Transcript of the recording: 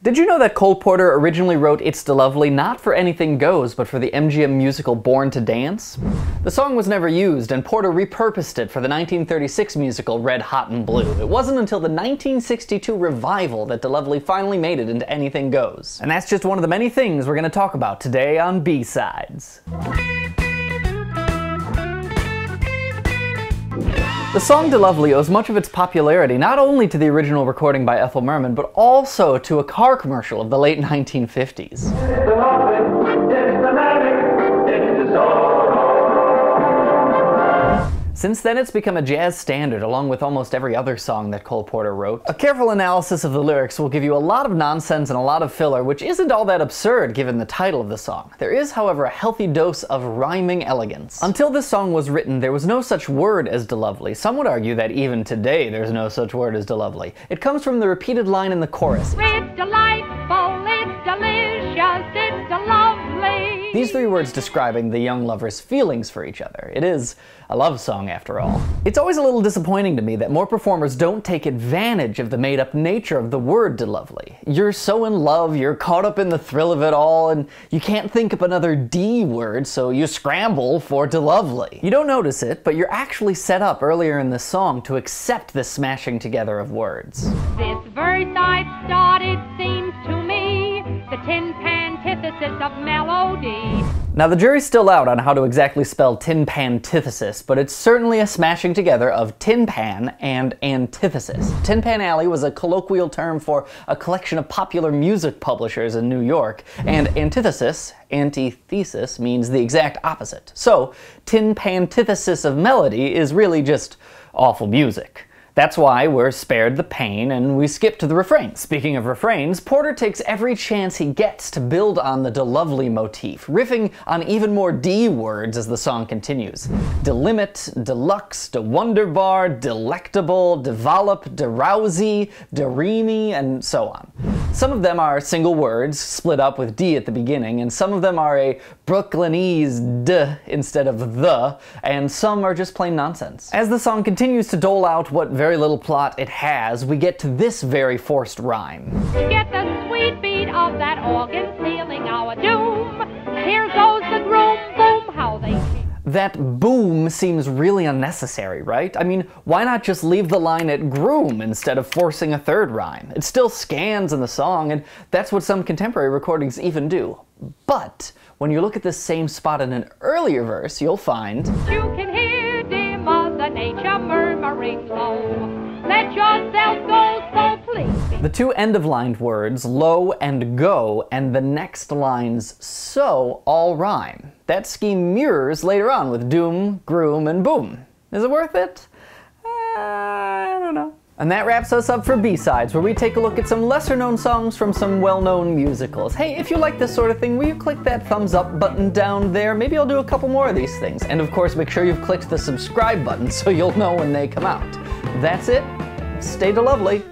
Did you know that Cole Porter originally wrote It's Da Lovely not for Anything Goes, but for the MGM musical Born to Dance? The song was never used, and Porter repurposed it for the 1936 musical Red Hot and Blue. It wasn't until the 1962 revival that Da Lovely finally made it into Anything Goes. And that's just one of the many things we're going to talk about today on B-Sides. The song Da Lovely owes much of its popularity not only to the original recording by Ethel Merman, but also to a car commercial of the late 1950s. Since then, it's become a jazz standard, along with almost every other song that Cole Porter wrote. A careful analysis of the lyrics will give you a lot of nonsense and a lot of filler, which isn't all that absurd given the title of the song. There is, however, a healthy dose of rhyming elegance. Until this song was written, there was no such word as Da Lovely. Some would argue that even today there's no such word as Da Lovely. It comes from the repeated line in the chorus. It's delightful, it's delicious, it's lovely. These three words describing the young lovers' feelings for each other. It is a love song, after all. It's always a little disappointing to me that more performers don't take advantage of the made-up nature of the word Da Lovely. You're so in love, you're caught up in the thrill of it all, and you can't think of another D word, so you scramble for Da Lovely. You don't notice it, but you're actually set up earlier in the song to accept this smashing together of words. This verse I've started seems to me the tin pantithesis of melody. Now, the jury's still out on how to exactly spell tin pantithesis, but it's certainly a smashing together of tin pan and antithesis. Tin Pan Alley was a colloquial term for a collection of popular music publishers in New York, and antithesis, antithesis, means the exact opposite. So, tin pantithesis of melody is really just awful music. That's why we're spared the pain and we skip to the refrain. Speaking of refrains, Porter takes every chance he gets to build on the Da Lovely motif, riffing on even more D words as the song continues. Delimit, deluxe, de-wonderbar, delectable, develop, derousy, dereamy, and so on. Some of them are single words, split up with D at the beginning, and some of them are a Brooklynese D instead of the, and some are just plain nonsense. As the song continues to dole out what very little plot it has, we get to this very forced rhyme. Get the sweet beat of that organ sealing our doom. Here goes the groom, boom, how they keep. That boom seems really unnecessary, right? I mean, why not just leave the line at groom instead of forcing a third rhyme? It still scans in the song, and that's what some contemporary recordings even do. But when you look at this same spot in an earlier verse, you'll find You can hear dear Mother Nature murmuring low. Let yourself go, so please. the two end-of-lined words, low and go, and the next line's so all rhyme. That scheme mirrors later on with doom, groom, and boom. Is it worth it? I don't know. And that wraps us up for B-Sides, where we take a look at some lesser-known songs from some well-known musicals. Hey, if you like this sort of thing, will you click that thumbs up button down there? Maybe I'll do a couple more of these things. And of course, make sure you've clicked the subscribe button so you'll know when they come out. That's it. Stay Da Lovely.